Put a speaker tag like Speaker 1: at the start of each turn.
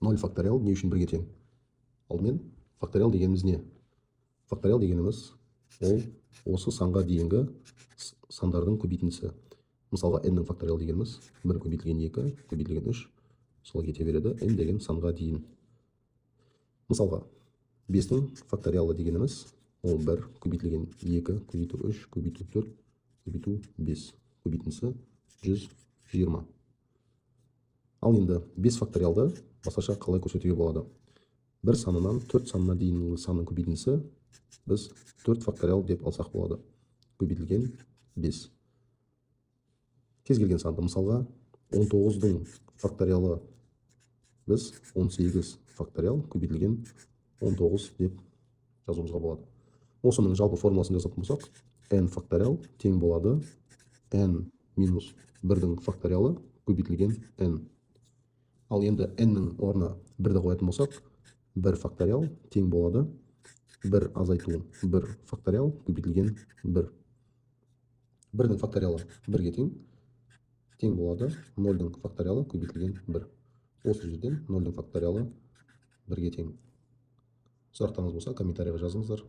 Speaker 1: 0 факториал не үшін бірге тең? Алдымен факториал дегеніміз не? Факториал дегеніміз ол осы санға дейінгі сандардың көбейтіндісі. Мысалға n-нің факториал дегеніміз 1 көбейтілген 2 көбейтілген 3 солай кете береді n деген санға дейін. Мысалға 5-нің факториалы дегеніміз ол 1 көбейтілген 2 көбейту 3 көбейту 4 көбейту 5 көбейтіндісі 120. Ал енді 5 факториалды басқаша қалай көрсетуге болады? Бір санынан 4 санына дейінгі санның көбейтіндісі біз 4 факториал деп алсақ болады. Көбейтілген 5. Кез келген санды, мысалға 19-дың факториалы біз 18 факториал көбейтілген 19 деп жазуымызға болады. Осының жалпы формуласын жасайтын болсақ, n факториал тең болады n минус 1-дің факториалы көбейтілген n. Ал енді n-нің орнына 1-ді қоятын болсақ, 1 факториал тең болады 1 азайту 1 факториал көбейтілген 1. 1-дің факториалы 1-ге тең болады 0-дің факториалы көбейтілген 1. Осы жерден 0-дің факториалы 1-ге тең. Сұрақтарыңыз болса комментарийға жазыңыздар.